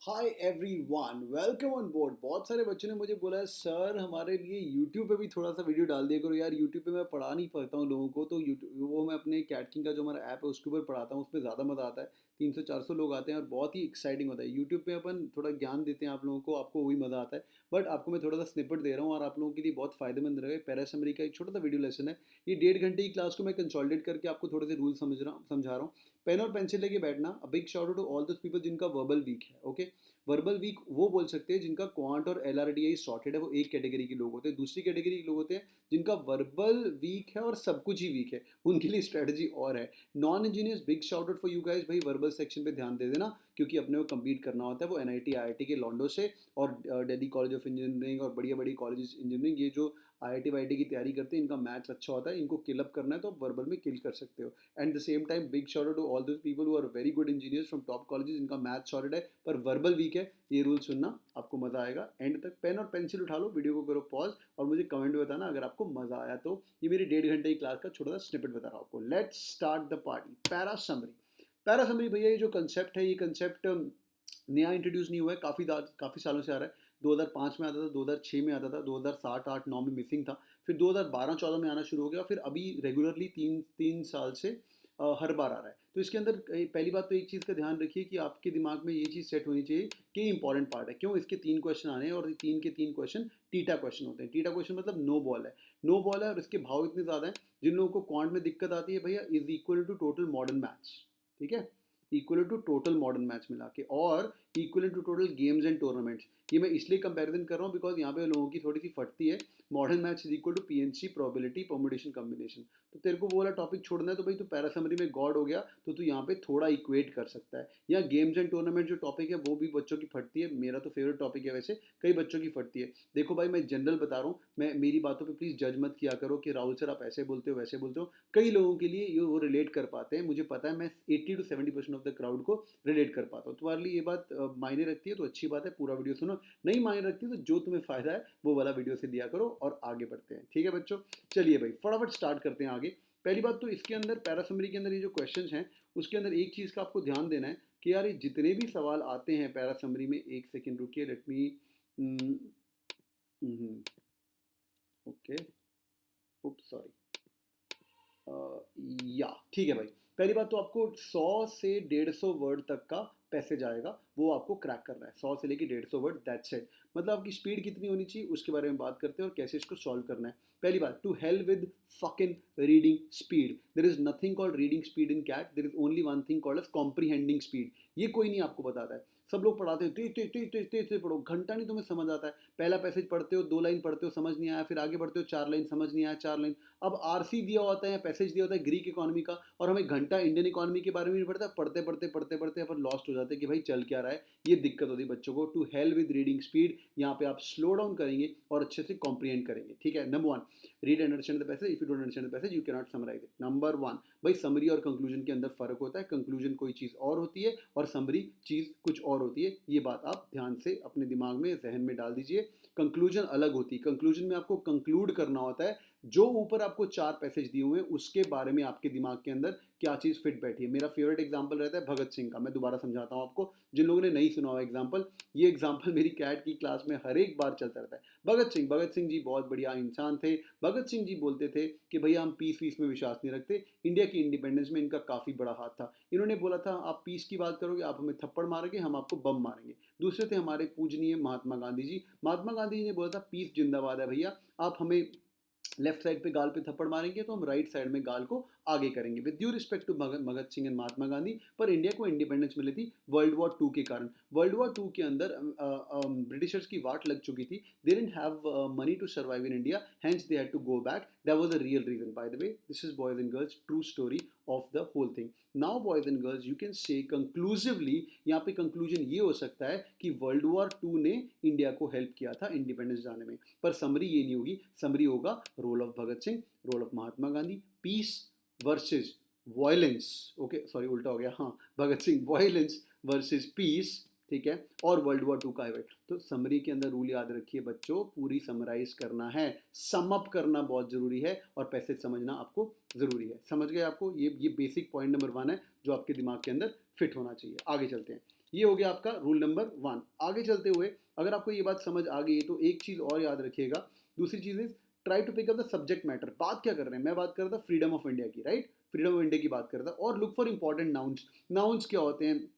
Hi everyone, welcome on board. बहुत सारे बच्चों ने मुझे बोला है सर हमारे लिए यूट्यूब पे भी थोड़ा सा वीडियो डाल दिया करो यार। यूट्यूब पे मैं पढ़ा नहीं पाता हूँ लोगों को, तो यूट्यूब वो मैं अपने कैटकिंग का जो हमारा ऐप है उसके ऊपर पढ़ाता हूँ। उसमें ज़्यादा मज़ा आता है। 300-400 लोग आते हैं और बहुत ही एक्साइटिंग होता है। यूट्यूब पे अपन थोड़ा ज्ञान देते हैं आप लोगों को, आपको वही मज़ा आता है। बट आपको मैं थोड़ा सा स्निपेट दे रहा हूँ और आप लोगों के लिए बहुत फ़ायदेमंद रहेगा। पैरासमरी का एक छोटा सा वीडियो लेसन है। ये 1.5 घंटे की क्लास को मैं कंसोलिडेट करके आपको थोड़े से रूल समझा रहा हूँ। पेन और पेंसिल लेके बैठना। A big shout out to all those people जिनका वर्बल वीक है। ओके, वर्बल वीक वो बोल सकते हैं जिनका क्वांट और एलआरडीआई सॉर्टेड है, वो एक कैटेगरी के लोग होते हैं। दूसरी कैटेगरी के लोग होते हैं जिनका वर्बल वीक है और सब कुछ ही वीक है, उनके लिए स्ट्रेटजी और है। Non engineers, big shout out for you guys. भाई वर्बल सेक्शन पे ध्यान दे देना, क्योंकि अपने को कम्पीट करना होता है वो एनआईटी आईआईटी के लॉन्डो से और दिल्ली कॉलेज ऑफ इंजीनियरिंग और बढ़िया बड़ी कॉलेज इंजीनियरिंग, ये जो आईआईटी वाईआईटी की तैयारी करते हैं इनका मैथ्स अच्छा होता है। इनको किल अप करना है तो वर्बल में किल कर सकते हो। And the same time big shout out to all those people who are very good engineers from top colleges, इनका मैथ्स सॉलिड है पर वर्बल वीक है। ये रूल सुनना, आपको मज़ा आएगा। एंड तक पेन और पेंसिल उठा लो, वीडियो को करो पॉज और मुझे कमेंट में बताना अगर आपको मज़ा आया तो। ये मेरी 1.5 घंटे की क्लास का छोटा सा स्निपेट बता रहा हूँ आपको। Let's start the party. Para summary. Para summary भैया ये जो कंसेप्ट है, ये कंसेप्ट नया इंट्रोड्यूस नहीं हुआ है, काफ़ी सालों से आ रहा है। 2005 में आता था, 2006 में आता था, 2007 8 9 में मिसिंग था, फिर 2012-14 में आना शुरू हो गया, फिर अभी रेगुलरली तीन तीन साल से हर बार आ रहा है। तो इसके अंदर पहली बात तो एक चीज़ का ध्यान रखिए कि आपके दिमाग में ये चीज़ सेट होनी चाहिए कि इंपॉर्टेंट पार्ट है। क्यों? इसके 3 क्वेश्चन आने हैं और तीन के 3 क्वेश्चन टीटा क्वेश्चन होते हैं। टीटा क्वेश्चन मतलब नो बॉल है। नो बॉल है और इसके भाव इतने ज़्यादा हैं, जिन लोगों को क्वांट में दिक्कत आती है भैया, is equal to total modern maths. ठीक है, equal to total modern match मिला के, और equal to total games and tournaments. ये मैं इसलिए कंपैरिजन कर रहा हूँ बिकॉज यहाँ पे लोगों की थोड़ी सी फटती है। Modern match is equal to PNC probability permutation combination. तो तेरे को वो वाला टॉपिक छोड़ना है तो भाई तू पैरासमरी में गॉड हो गया, तो तू यहाँ पे थोड़ा इक्वेट कर सकता है। या गेम्स एंड टूर्नामेंट जो टॉपिक है वो भी बच्चों की फटती है। मेरा तो फेवरेट टॉपिक है, वैसे कई बच्चों की फटती है। देखो भाई मैं जनरल बता रहा हूँ, मैं मेरी बातों पे प्लीज़ जज मत किया करो कि राहुल सर आप ऐसे बोलते हो वैसे बोलते हो। कई लोगों के लिए ये वो रिलेट कर पाते हैं, मुझे पता है। मैं 80 to 70% ऑफ द क्राउड को रिलेट कर पाता हूँ। तुम्हारे लिए ये बात मायने रखती है तो अच्छी बात है, पूरा वीडियो सुनो। नहीं मायने रखती तो जो तुम्हें फ़ायदा है वो वाला वीडियो से दिया करो और आगे बढ़ते हैं। ठीक है बच्चों, चलिए भाई फटाफट स्टार्ट करते हैं आगे। पहली बात तो इसके अंदर पैरासमरी के अंदर ये जो क्वेश्चंस हैं उसके अंदर एक चीज़ का आपको ध्यान देना है कि यार ये जितने भी सवाल आते हैं पैरासमरी में, एक सेकेंड रुकिए, लेट मी ओके, उप सॉरी, या ठीक है भाई। पहली बात तो आपको 100 से 150 वर्ड तक का पैसेज आएगा, वो आपको क्रैक करना है। 100 से लेके 150 वर्ड, दैट्स इट। मतलब आपकी स्पीड कितनी होनी चाहिए उसके बारे में बात करते हैं और कैसे इसको सॉल्व करना है। पहली बात, to hell with fucking reading speed. There is nothing called reading speed in CAT, there is only one thing called as comprehending speed. ये कोई नहीं आपको बताता है। सब लोग पढ़ाते हैं तेज तेज तेज तेज तेज से पढ़ो, घंटा नहीं तुम्हें समझ आता है। पहला पैसेज पढ़ते हो, 2 लाइन पढ़ते हो, समझ नहीं आया, फिर आगे बढ़ते हो, 4 लाइन समझ नहीं आया, 4 लाइन। अब आरसी दिया होता है, पैसेज दिया होता है ग्रीक इकोनॉमी का, और हमें घंटा इंडियन इकोनॉमी के बारे में नहीं पढ़ता। पढ़ते पढ़ते पढ़ते पढ़ते अपन लॉस्ट हो जाते हैं कि भाई चल क्या रहा है। ये दिक्कत होती है बच्चों को। To hell with reading speed, यहाँ पे आप स्लो डाउन करेंगे और अच्छे से कॉम्प्रीहेंड करेंगे। ठीक है, number 1, read and understand the passage. If you don't understand the passage you can not summarise it. Number 1 भाई, समरी और कंक्लूजन के अंदर फर्क होता है। कंक्लूजन कोई चीज़ और होती है और समरी चीज़ कुछ और होती है। ये बात आप ध्यान से अपने दिमाग में, जहन में डाल दीजिए। कंक्लूजन अलग होती है। कंक्लूजन में आपको कंक्लूड करना होता है, जो ऊपर आपको 4 पैसेज दिए हुए हैं उसके बारे में आपके दिमाग के अंदर क्या चीज़ फिट बैठी है। मेरा फेवरेट एग्जांपल रहता है भगत सिंह का। मैं दोबारा समझाता हूँ आपको, जिन लोगों ने नहीं सुना हुआ एग्जांपल। ये एग्जांपल मेरी कैट की क्लास में हर एक बार चलता रहता है। भगत सिंह जी बहुत बढ़िया इंसान थे। भगत सिंह जी बोलते थे कि भैया हम पीस वीस में विश्वास नहीं रखते, इंडिया की इंडिपेंडेंस में इनका काफ़ी बड़ा हाथ था। इन्होंने बोला था आप पीस की बात करोगे आप हमें थप्पड़ मारोगे, हम आपको बम मारेंगे। दूसरे थे हमारे पूजनीय महात्मा गांधी जी। महात्मा गांधी जी ने बोला था पीस जिंदाबाद है भैया, आप हमें लेफ्ट साइड पे गाल पे थप्पड़ मारेंगे तो हम राइट साइड में गाल को आगे करेंगे। With due respect to Bhagat Singh and Mahatma Gandhi, पर इंडिया को इंडिपेंडेंस मिली थी वर्ल्ड वॉर 2 के कारण। वर्ल्ड वॉर 2 के अंदर ब्रिटिशर्स की वाट लग चुकी थी। They didn't have money to survive in India, hence they had to go back. That was the real reason. By the way, this is boys and girls true story of the whole thing. Now boys and girls, you can say conclusively, यहाँ पे conclusion ये हो सकता है कि world war 2 ने India को help किया था इंडिपेंडेंस जाने में। पर समरी ये नहीं होगी। समरी होगा role of Bhagat Singh, role of Mahatma Gandhi, peace versus violence. Okay sorry, उल्टा हो गया, हाँ, Bhagat Singh violence versus peace. ठीक है, और वर्ल्ड वॉर 2 का इवेंट। तो समरी के अंदर रूल याद रखिए बच्चों, पूरी समराइज करना है, सम अप करना बहुत जरूरी है और पैसेज समझना आपको जरूरी है। समझ गए आपको? ये बेसिक पॉइंट नंबर 1 है जो आपके दिमाग के अंदर फिट होना चाहिए। आगे चलते हैं, ये हो गया आपका रूल नंबर 1। आगे चलते हुए अगर आपको ये बात समझ आ गई है तो एक चीज़ और याद रखिएगा। दूसरी चीज़ is try to pick up the subject matter. बात क्या कर रहे हैं, मैं बात कर रहा था फ्रीडम ऑफ इंडिया की, राइट, फ्रीडम ऑफ इंडिया की बात कर रहा था। और look for important nouns. Nouns क्या होते हैं,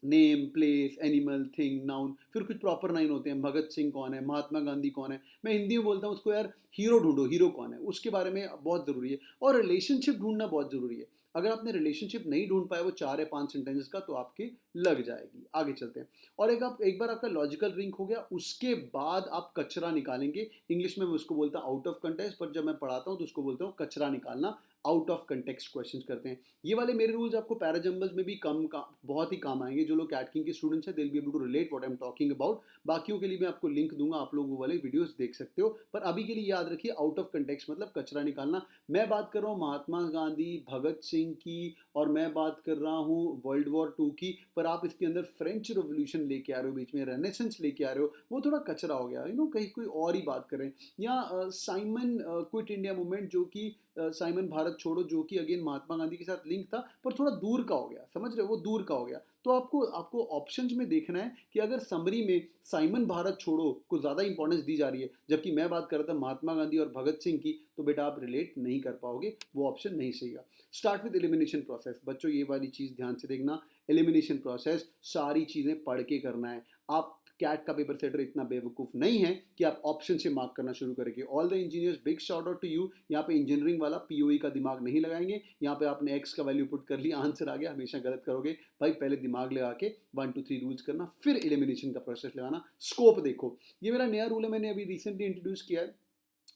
name, place, animal, thing, noun. फिर कुछ प्रॉपर नाउन होते हैं, भगत सिंह कौन है, महात्मा गांधी कौन है। मैं हिंदी में बोलता हूँ उसको, यार हीरो ढूंढो, हीरो कौन है, उसके बारे में बहुत ज़रूरी है। और रिलेशनशिप ढूंढना बहुत ज़रूरी है। अगर आपने रिलेशनशिप नहीं ढूंढ पाए वो 4 या 5 सेंटेंसेस का, तो आपकी लग जाएगी। आगे चलते हैं। और एक बार आपका लॉजिकल रिंग हो गया, उसके बाद आप कचरा निकालेंगे। इंग्लिश में मैं उसको बोलता हूँ आउट ऑफ कंटेक्स्ट, पर जब मैं पढ़ाता हूँ तो उसको बोलता हूँ कचरा निकालना। आउट ऑफ कंटेक्स्ट क्वेश्चंस करते हैं। ये वाले मेरे रूल्स आपको पैराजंबल्स में भी बहुत ही काम आएंगे। जो लोग कैटकिंग के स्टूडेंट्स हैं, they will be able to relate what I am talking about. बाकियों के लिए मैं आपको लिंक दूंगा, आप लोग वो वाले वीडियोस देख सकते हो। पर अभी के लिए याद रखिए, आउट ऑफ कंटेक्स्ट मतलब कचरा निकालना। मैं बात कर रहा हूँ महात्मा गांधी, भगत सिंह की, और मैं बात कर रहा हूँ वर्ल्ड वॉर 2 की। पर आप इसके अंदर फ्रेंच रेवोल्यूशन लेके आ रहे हो, बीच में रेनेसेंस लेके आ रहे हो, वो थोड़ा कचरा हो गया। कहीं कोई और ही बात करें। या साइमन क्विट इंडिया मूवमेंट, जो कि साइमन भारत छोड़ो, जो कि अगेन महात्मा गांधी के साथ लिंक था, पर थोड़ा दूर का हो गया। समझ रहे हो, वो दूर का हो गया। तो आपको आपको ऑप्शंस में देखना है कि अगर समरी में साइमन भारत छोड़ो को ज़्यादा इंपॉर्टेंस दी जा रही है, जबकि मैं बात कर रहा था महात्मा गांधी और भगत सिंह की, तो बेटा आप रिलेट नहीं कर पाओगे, वो ऑप्शन नहीं सही है। Start with elimination process. बच्चों ये वाली चीज़ ध्यान से देखना, एलिमिनेशन प्रोसेस सारी चीज़ें पढ़ के करना है। आप कैट का पेपर सेटर इतना बेवकूफ़ नहीं है कि आप ऑप्शन से मार्क करना शुरू करेंगे। All the engineers, big shout out to you. यहाँ पे इंजीनियरिंग वाला पीओई का दिमाग नहीं लगाएंगे। यहाँ पे आपने एक्स का वैल्यू पुट कर लिया, आंसर आ गया, हमेशा गलत करोगे भाई। पहले दिमाग लगा के 1 2 3 रूल्स करना, फिर एलिमिनेशन का प्रोसेस लगाना। स्कोप देखो, ये मेरा नया रूल है, मैंने अभी रिसेंटली इंट्रोड्यूस किया है।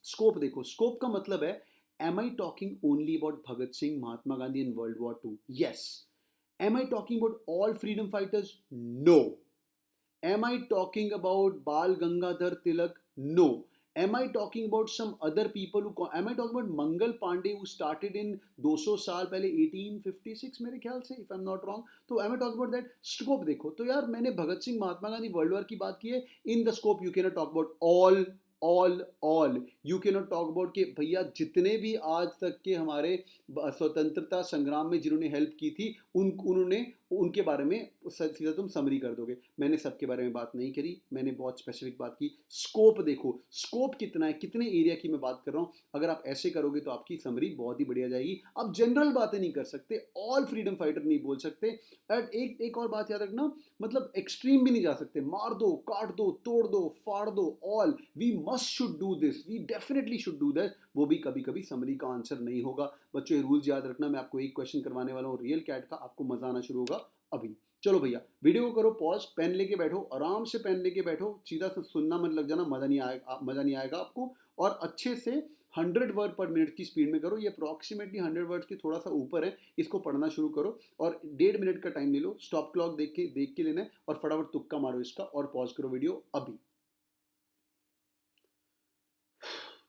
स्कोप देखो, स्कोप का मतलब है, am I talking only about Bhagat Singh, Mahatma Gandhi and world war 2? Yes. Am I talking about all freedom fighters? No. Am I talking about Bal Gangadhar Tilak? No. Am I talking about some other people who? Am I talking about Mangal Pandey who started in 200 साल पहले 1856 मेरे ख्याल से, if I'm not wrong? तो am I talking about that? Scope देखो तो यार, मैंने भगत सिंह, महात्मा गांधी, वर्ल्ड वॉर की बात की है। In the scope you can talk about all you can not talk about कि भैया जितने भी आज तक के हमारे स्वतंत्रता संग्राम में जिन्होंने हेल्प की थी, उन्होंने उनके बारे में सीधा तुम समरी कर दोगे। मैंने सबके बारे में बात नहीं करी, मैंने बहुत स्पेसिफिक बात की। स्कोप देखो, स्कोप कितना है, कितने एरिया की मैं बात कर रहा हूँ। अगर आप ऐसे करोगे तो आपकी समरी बहुत ही बढ़िया जाएगी। आप जनरल बातें नहीं कर सकते, ऑल फ्रीडम फाइटर नहीं बोल सकते। एंड एक और बात याद रखना, मतलब एक्सट्रीम भी नहीं जा सकते, मार दो, काट दो, तोड़ दो, फाड़ दो। All, we must should do this, we definitely should do this, वो भी कभी कभी समरी का आंसर नहीं होगा। बच्चों ये रूल्स याद रखना। मैं आपको एक क्वेश्चन करवाने वाला हूँ रियल कैट का, आपको मजा आना शुरू होगा अभी। चलो भैया, वीडियो को करो पॉज, पेन लेके बैठो, आराम से पेन लेके बैठो, सीधा से सुनना मत लग जाना, मजा नहीं आएगा आपको। और अच्छे से 100 वर्ड पर मिनट की स्पीड में करो। ये अप्रॉक्सीमेटली 100 वर्ड्स की थोड़ा सा ऊपर है, इसको पढ़ना शुरू करो। और 1.5 मिनट का टाइम ले लो, स्टॉप क्लॉक देख के लेना है, और फटाफट तुक्का मारो इसका, और पॉज करो वीडियो अभी।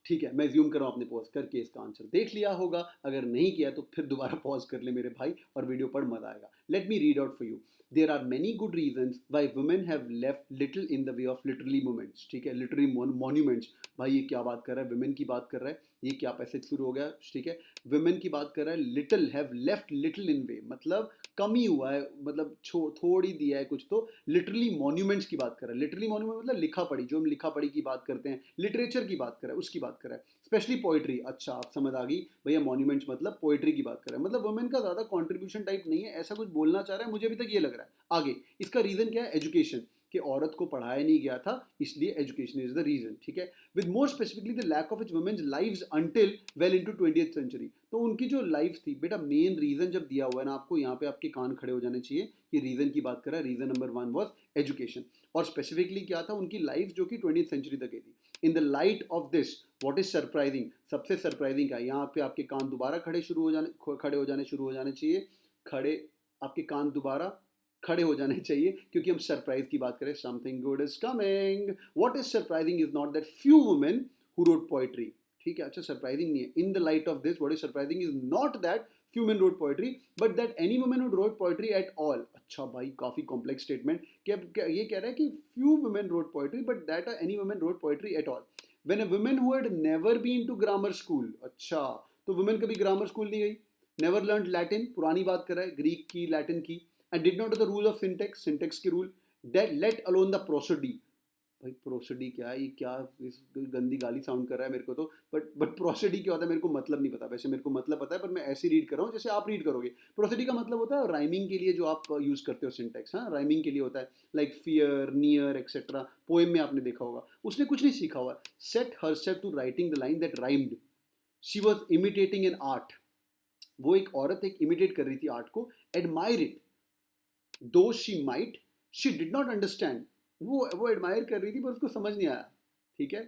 ठीक है, मैं ज्यूम कर रहा हूँ आपने पॉज करके इसका आंसर देख लिया होगा। अगर नहीं किया तो फिर दोबारा पॉज कर ले मेरे भाई, और वीडियो पढ़, मजा आएगा। Let me read out for you. There are many good reasons why women have left little in the way of literary moments. ठीक है, लिटरली मॉन्यूमेंट्स। भाई ये क्या बात कर रहा है, वुमेन की बात कर रहा है, ये क्या पैसेज शुरू हो गया। ठीक है, वुमेन की बात कर रहा है, little have left little in way मतलब कमी हुआ है, मतलब थोड़ी दिया है कुछ। तो लिटरली मॉन्यूमेंट्स की बात कर रहा है। लिटरली मॉन्यूमेंट मतलब लिखा पढ़ी, जो हम लिखा पढ़ी की बात करते हैं, लिटरेचर की बात कर रहा है, उसकी बात कर रहा है। Specially poetry. अच्छा, आप समझ आ गई भैया, मॉन्यूमेंट्स मतलब पोइट्री की बात कर रहा है, मतलब वुमेन का ज़्यादा कॉन्ट्रीब्यूशन टाइप नहीं है, ऐसा कुछ बोलना चाह रहा है, मुझे अभी तक ये लग रहा है। आगे इसका रीज़न क्या है, एजुकेशन, कि औरत को पढ़ाया नहीं गया था, इसलिए एजुकेशन इज द रीजन। ठीक है, with more specifically the lack of its women's lives until well into 20th century. तो उनकी जो लाइफ थी बेटा, मेन रीजन जब दिया हुआ है ना आपको, यहाँ पे आपके कान खड़े हो जाने चाहिए कि रीजन की बात कर रहा है। रीजन नंबर 1 वॉज एजुकेशन, और स्पेसिफिकली क्या था, उनकी लाइफ जो कि 20th सेंचुरी तक गई थी। In the light of this what is surprising, सबसे सरप्राइजिंग क्या है, यहाँ पे आपके कान दोबारा खड़े हो जाने शुरू हो जाने चाहिए। खड़े, आपके कान दोबारा खड़े हो जाने चाहिए, क्योंकि हम सरप्राइज की बात करें। Something good is coming. What is surprising is not that few women who wrote poetry. ठीक है, अच्छा सरप्राइजिंग नहीं है। In the light of this what is surprising is not that few men wrote poetry but that any woman who wrote poetry at all। अच्छा भाई, काफी complex statement. ये कह रहा है कि few women wrote poetry but that any woman wrote poetry at all when a woman who had never been to grammar school। अच्छा, तो women कभी ग्रामर स्कूल नहीं गई, never learned Latin, पुरानी बात कर रहा है, ग्रीक की, लैटिन की, and did not the rule of syntax, syntax के rule, that let alone the prosody. भाई प्रोसोडी क्या है, ये क्या गंदी गाली साउंड कर रहा है मेरे को तो, बट प्रोसोडी क्या होता है मेरे को मतलब नहीं पता, वैसे मेरे को मतलब पता है पर मैं ऐसे रीड कर रहा हूँ जैसे आप रीड करोगे। प्रोसोडी का मतलब होता है राइमिंग के लिए जो आप यूज करते हो सिंटेक्स, हाँ राइमिंग के लिए होता है, like fear, near etcetera, poem में आपने देखा होगा। उसने कुछ नहीं सीखा हुआ, set herself to writing the line that rhymed, she was imitating an art. वो एक औरत एक इमिटेट कर रही थी आर्ट को, एडमायर इट दो she might, she did not understand. वो एडमायर कर रही थी पर उसको समझ नहीं आया, ठीक है।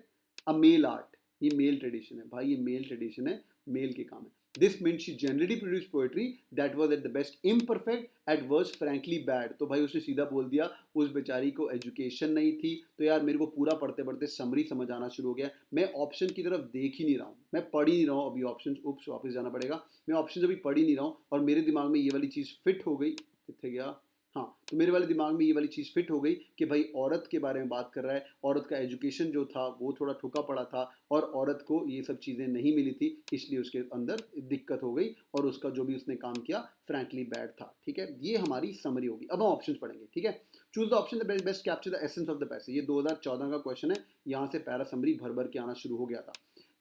अ मेल आर्ट, ये मेल ट्रेडिशन है भाई, ये मेल ट्रेडिशन है, मेल के काम है। This mean she generally produce poetry that was at the best imperfect eight worst frankly bad. तो भाई उसने सीधा बोल दिया उस बेचारी को एजुकेशन नहीं थी। तो यार मेरे को पूरा पढ़ते पढ़ते समरी समझ आना शुरू हो गया, मैं ऑप्शन की तरफ देख ही नहीं रहा हूँ, मैं पढ़ ही नहीं रहा हूँ अभी ऑप्शन, उप्स वापस जाना पड़ेगा, मैं ऑप्शन अभी पढ़ ही नहीं रहा हूँ और मेरे दिमाग में ये वाली चीज़ फिट हो गई, कितने गया, हाँ तो मेरे वाले दिमाग में ये वाली चीज़ फिट हो गई कि भाई औरत के बारे में बात कर रहा है, औरत का एजुकेशन जो था वो थोड़ा ठुका पड़ा था और औरत को ये सब चीज़ें नहीं मिली थी, इसलिए उसके अंदर दिक्कत हो गई और उसका जो भी उसने काम किया फ्रैंकली बैड था, ठीक है। ये हमारी समरी होगी। अब हम ऑप्शन पढ़ेंगे, ठीक है। Choose the option the best capture the essence of the passage, ये 2014 का क्वेश्चन है, यहाँ से पैरा समरी भर भर के आना शुरू हो गया था।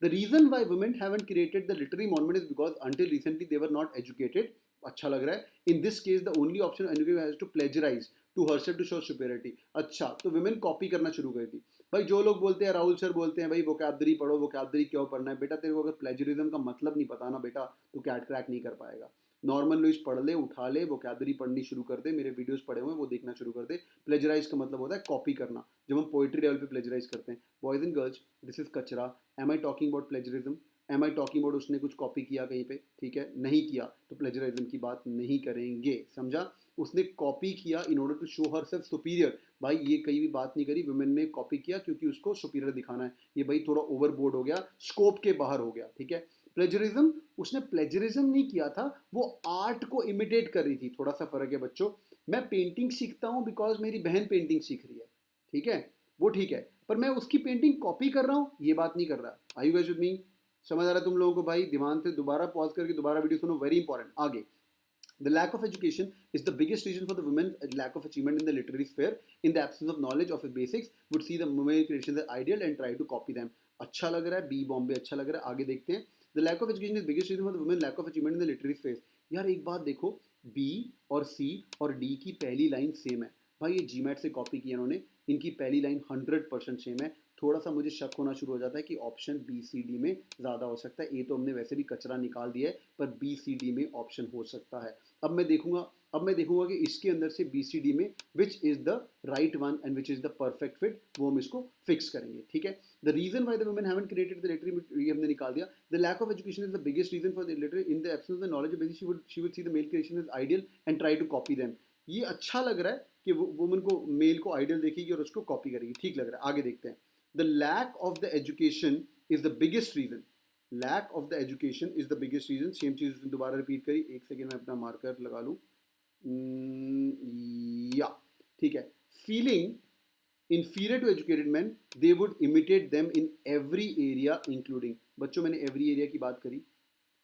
The reason why women haven't created the literary monument is because until recently they were not educated. अच्छा लग रहा है। In this case the only option has to plagiarise to herself to show superiority. अच्छा तो women copy करना शुरू कर दी। भाई जो लोग बोलते हैं, राहुल सर बोलते हैं भाई वोकैबलरी पढ़ो, वोकैबलरी क्यों पढ़ना है बेटा, तेरे को अगर प्लेजरिज्म का मतलब नहीं पता ना बेटा तो कैट क्रैक नहीं कर पाएगा। नॉर्मल लुइस पढ़ ले, उठा ले, वोकैबलरी पढ़नी शुरू कर दे, मेरे वीडियोस पढ़े हुए हैं वो देखना शुरू कर दे। प्लेजराइज का मतलब होता है कॉपी करना, जब हम पोइट्री लेवल पे प्लेजराइज करते हैं। Boys and girls this is कचरा। Am I talking about plagiarism? Am I talking about उसने कुछ कॉपी किया कहीं पे, ठीक है, नहीं किया तो प्लेजरिज्म की बात नहीं करेंगे, समझा। उसने कॉपी किया in order to show herself superior. भाई ये कहीं भी बात नहीं करी वुमेन ने कॉपी किया क्योंकि उसको सुपीरियर दिखाना है, ये भाई थोड़ा ओवरबोर्ड हो गया, स्कोप के बाहर हो गया, ठीक है। प्लेजरिज्म, उसने प्लेजरिज्म नहीं किया था, वो आर्ट को इमिटेट कर रही थी, थोड़ा सा फर्क है बच्चों। मैं पेंटिंग सीखता हूँ बिकॉज मेरी बहन पेंटिंग सीख रही है, ठीक है, वो ठीक है, पर मैं उसकी पेंटिंग कॉपी कर रहा हूँ ये बात नहीं कर रहा। आई यू गाइस विद मी? समझ आ रहा है तुम लोगों को? भाई ध्यान से दोबारा पॉज करके दोबारा वीडियो सुनो, वेरी इंपॉर्टेंट। आगे, the lack of education is the biggest reason for the women's lack of achievement in the literary sphere. In the absence of knowledge of the basics, would see the women creations as ideal and try to copy them. अच्छा लग रहा है, B Bombay अच्छा लग रहा है, आगे देखते हैं। The lack of education is the biggest reason for the women lack of achievement in the literary sphere. यार एक बात देखो, बी और सी और डी की पहली लाइन सेम है। भाई ये जीमैट से कॉपी किया इन्होंने, इनकी पहली लाइन 100% सेम है। थोड़ा सा मुझे शक होना शुरू हो जाता है कि ऑप्शन बी सी डी में ज़्यादा हो सकता है। ए तो हमने वैसे भी कचरा निकाल दिया है, पर बी सी डी में ऑप्शन हो सकता है। अब मैं देखूंगा कि इसके अंदर से बी सी डी में which is the right one and which is the perfect fit, वो हम इसको फिक्स करेंगे, ठीक है। The reason why the women haven't created the literary, ये हमने निकाल दिया। The lack of education is the biggest reason for the literary. In the absence of the knowledge basis she would see the male creation is ideal and try to copy them. ये अच्छा लग रहा है कि woman को, mail को ideal देखेगी और उसको कॉपी करेगी, ठीक लग रहा है। आगे देखते हैं। The lack of the education is the biggest reason. Lack of the education is the biggest reason. Same चीज दोबारा रिपीट करी, एक सेकेंड में अपना मार्कर लगा लूँ, या ठीक है। Feeling inferior to educated men, they would imitate them in every area including। बच्चों मैंने every area की बात करी,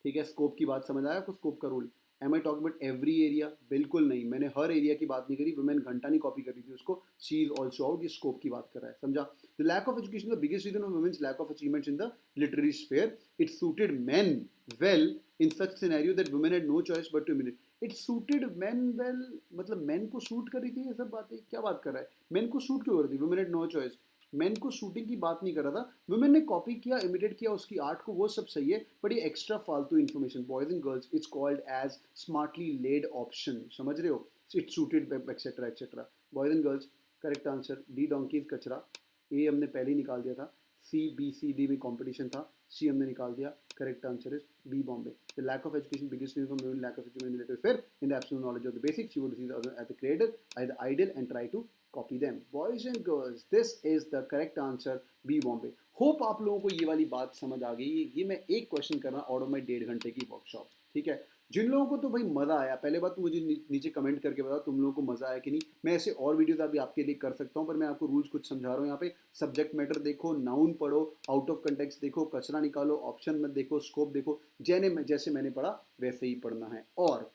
ठीक है। स्कोप की बात समझ आया आपको, स्कोप का rule. Am I talk about every area? बिल्कुल नहीं, मैंने हर एरिया की बात नहीं करी। वुमेन घंटा नहीं कॉपी कर रही थी उसको, शी इज ऑल्सो आउट, ये स्कोप की बात कर रहा है, समझा। The lack of education the biggest reason of women's lack of achievements in the literary sphere. It suited men well in such scenario that women had no choice but to imitate. It suited man well, मतलब man को suit कर रही थी, ये सब बातें क्या बात कर रहा है? मैन को सूट क्यों कर रही थी? Women had no choice, man को शूटिंग की बात नहीं कर रहा था। वुमेन ने कॉपी किया, इमिटेट किया उसकी आर्ट को, वो सब सही है, बट ये एक्स्ट्रा फालतू information. Boys and girls it's called as smartly laid option, समझ रहे हो? It suited etcetera etcetera. Boys and girls correct answer D donkey कचरा। ए हमने पहले ही निकाल दिया था, सी बी सी डी में कॉम्पिटिशन था, सी हमने निकाल दिया, correct answer is B Bombay. The lack of education biggest reason for lack of education in literary sphere. In the absence of knowledge of the basics she would see at the creator as the ideal and try to copy them। boys and girls this is the correct answer B Bombay। hope आप लोगों को ये वाली बात समझ आ गई। ये मैं एक क्वेश्चन कर रहा हूँ आउट ऑफ माई 1.5 घंटे की वर्कशॉप, ठीक है। जिन लोगों को तो भाई मज़ा आया, पहले बात तो मुझे नीचे कमेंट करके बताओ तुम लोगों को मज़ा आया कि नहीं। मैं ऐसे और वीडियोस अभी आपके लिए कर सकता हूँ, पर मैं आपको रूल्स कुछ समझा रहा हूँ। यहाँ पे सब्जेक्ट मैटर देखो, नाउन पढ़ो, आउट ऑफ कंटेक्स्ट देखो, कचरा निकालो, ऑप्शन मत देखो, स्कोप देखो, जैसे मैंने पढ़ा वैसे ही पढ़ना है। और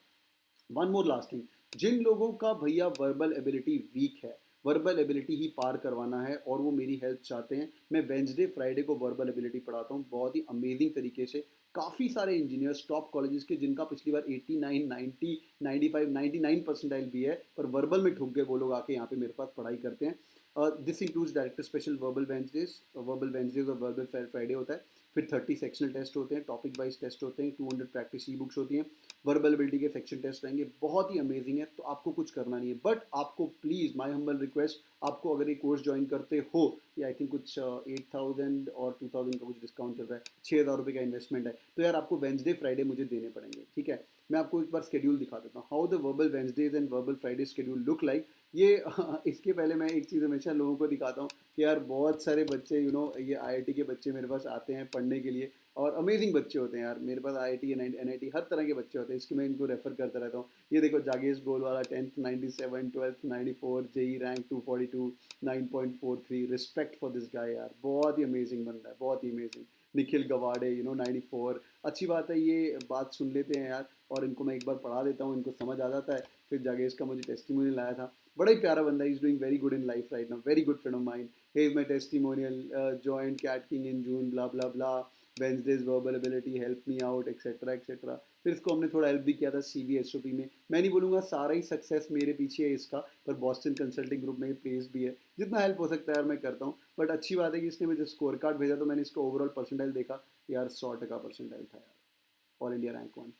वन मोर लास्ट थिंग, जिन लोगों का भैया वर्बल एबिलिटी वीक है, वर्बल एबिलिटी ही पार करवाना है और वो मेरी हेल्प चाहते हैं, मैं वेंसडे फ्राइडे को वर्बल एबिलिटी पढ़ाता हूँ बहुत ही अमेजिंग तरीके से। काफ़ी सारे इंजीनियर्स टॉप कॉलेजेस के जिनका पिछली बार 89, 90, 95, 99 परसेंटाइल भी है, पर वर्बल में ठुक गए, वो लोग आके यहाँ पे मेरे पास पढ़ाई करते हैं। This includes director special verbal Wednesdays और वर्बल फ्राइडे होता है। फिर 30 सेक्शनल टेस्ट होते हैं, टॉपिक वाइज टेस्ट होते हैं, 200 प्रैक्टिस ई बुक्स होती हैं, वर्बल एबिलिटी के सेक्शन टेस्ट रहेंगे, बहुत ही अमेजिंग है। तो आपको कुछ करना नहीं है, बट आपको प्लीज़ माय हम्बल रिक्वेस्ट, आपको अगर ये कोर्स ज्वाइन करते हो, ये आई थिंक कुछ 8000 और 2000 का कुछ डिस्काउंट चल रहा है, 6000 रुपये का इन्वेस्टमेंट है, तो यार आपको वेंसडे फ्राइडे मुझे देने पड़ेंगे, ठीक है। मैं आपको एक बार शेड्यूल दिखा देता हूँ, how the verbal Wednesdays and verbal Friday schedule look like. ये इसके पहले मैं एक चीज़ हमेशा लोगों को दिखाता हूँ कि यार बहुत सारे बच्चे ये आईआईटी के बच्चे मेरे पास आते हैं पढ़ने के लिए, और अमेजिंग बच्चे होते हैं यार मेरे पास, आईआईटी एनआईटी हर तरह के बच्चे होते हैं, इसके मैं इनको रेफर करता रहता हूँ। ये देखो, जागेश गोल वाला 10th 97, 12th 94, JEE rank 242, 9.43, respect for this guy यार, बहुत ही अमेजिंग बंदा है, बहुत ही अमेजिंग। निखिल गवाड़े 94। अच्छी बात है, ये बात सुन लेते हैं यार, और इनको मैं एक बार पढ़ा देता हूँ, इनको समझ आ जाता है। फिर जागेश का मुझे टेस्टिमोनियल आया था, बड़ा ही प्यारा बंदा, is doing very good in life right now, very good friend of mine. He is my testimonial, joined CatKing in June, blah blah blah, Wednesdays verbal ability, help me out, etcetera etcetera. फिर इसको हमने थोड़ा help भी किया था CVSOP में। मैं नहीं बोलूँगा सारा ही सक्सेस मेरे पीछे है इसका, पर बॉस्टन कंसल्टिंग ग्रुप में प्लेस भी है, जितना हेल्प हो सकता है यार मैं करता हूँ। बट अच्छी बात है कि इसने मुझे स्कोर कार्ड भेजा, तो मैंने इसका ओवरऑल परसेंटाइल देखा, यार 100% परसेंटाइल था यार, ऑल इंडिया रैंक 1।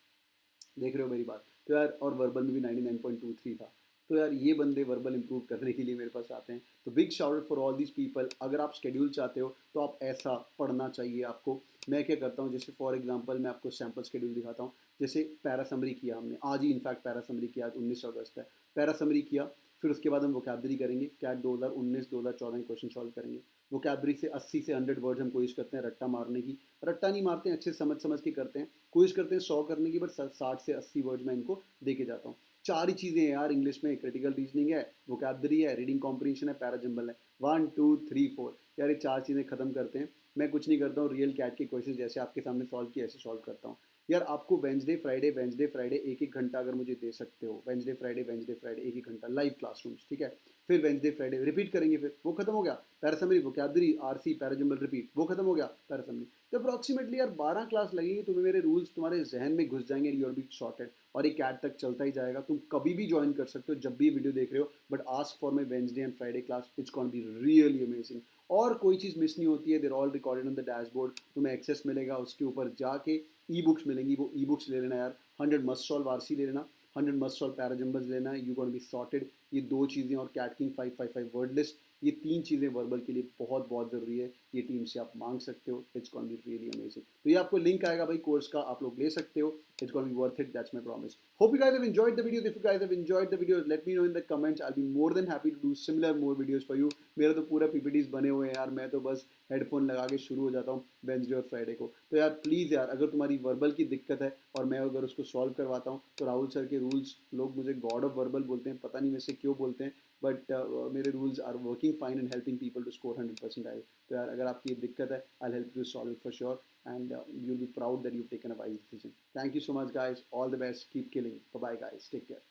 देख रहे हो मेरी बात, तो यार और वर्बल में भी 99.23 था। तो यार ये बंदे वर्बल इंप्रूव करने के लिए मेरे पास आते हैं, तो big shout out for all these people. अगर आप शेड्यूल चाहते हो तो आप ऐसा पढ़ना चाहिए आपको। मैं क्या करता हूँ, जैसे फॉर एग्जांपल मैं आपको सैम्पल शेड्यूल दिखाता हूँ। जैसे पैरासमरी किया हमने आज ही, इनफैक्ट पैरासमरी किया, आज 19 अगस्त है, पैरासमरी किया। फिर उसके बाद हम वोकैबलरी करेंगे, कैट 2019-2014 क्वेश्चन सॉल्व करेंगे। वोकैबलरी से 80 से 100 वर्ड हम कोशिश करते हैं रट्टा मारने की, रट्टा नहीं मारते हैं, अच्छे समझ समझ के करते हैं, कोशिश करते हैं 100 करने की, बट 60 से 80 वर्ड में इनको दे के जाता हूँ। चार ही चीज़ें हैं यार इंग्लिश में, क्रिटिकल रीजनिंग है, वोकैबलरी है, रीडिंग कॉम्प्रिहेंशन है, पैराजम्बल है, 1 2 3 4, यार ये चार चीज़ें खत्म करते हैं। मैं कुछ नहीं करता हूँ, रियल कैट के क्वेश्चन जैसे आपके सामने सॉल्व किए ऐसे सॉल्व करता हूँ। यार आपको वेंसडे फ्राइडे एक एक घंटा अगर मुझे दे सकते हो, वेंसडे फ्राइडे एक एक घंटा लाइव क्लासरूम्स, ठीक है। फिर वेंसडे फ्राइडे रिपीट करेंगे, फिर वो खत्म हो गया। पैरासमरी, वोकैबलरी, आरसी, पैराजम्बल, रिपीट, वो खत्म हो गया पैरासमरी। तो अप्रॉक्सीमेटली यार 12 क्लास लगेगी तुम्हें, मेरे रूल्स तुम्हारे जहन में घुस जाएंगे, यू आर बी शॉर्टेड, और ये कैट तक चलता ही जाएगा। तुम कभी भी ज्वाइन कर सकते हो जब भी वीडियो देख रहे हो, but ask for my Wednesday and Friday class, it's gonna be really amazing. और कोई चीज़ मिस नहीं होती है, they're all recorded on the dashboard, तुम्हें एक्सेस मिलेगा, उसके ऊपर जाके ई बुक्स मिलेंगी, वो ई बुक्स ले लेना यार। 100 मस्ट सॉल्व आरसी ले लेना, 100 मस्ट सॉल्व पैराजम्बल्स लेना, यू गॉन बी सॉर्टेड। ये दो चीज़ें और कैट किंग 555 वर्ड लिस्ट, ये तीन चीज़ें वर्बल के लिए बहुत बहुत ज़रूरी है, ये टीम से आप मांग सकते हो, it's gonna B really amazing. तो ये आपको लिंक आएगा भाई कोर्स का, आप लोग ले सकते हो, it's gonna be worth it, that's my promise. Hope you guys have enjoyed the video, if you guys have enjoyed the video let me know in the comments, I will be more than happy to do similar more videos for you. मेरा तो पूरा PPTs बने हुए हैं यार, मैं तो बस हेडफोन लगा के शुरू हो जाता हूँ वेंसडे और फ्राइडे को। तो यार प्लीज़ यार, अगर तुम्हारी वर्बल की दिक्कत है और मैं अगर उसको सॉल्व करवाता हूँ, तो राहुल सर के रूल्स, लोग मुझे गॉड ऑफ वर्बल बोलते हैं, पता नहीं वैसे क्यों बोलते हैं, बट मेरे rules are working fine and helping people to score 100%। तो यार अगर आपकी ये दिक्कत है, I help you solve it for sure, and you'll be proud that you've taken a wise decision. Thank you so much guys, all the best, keep killing, bye bye guys, take care.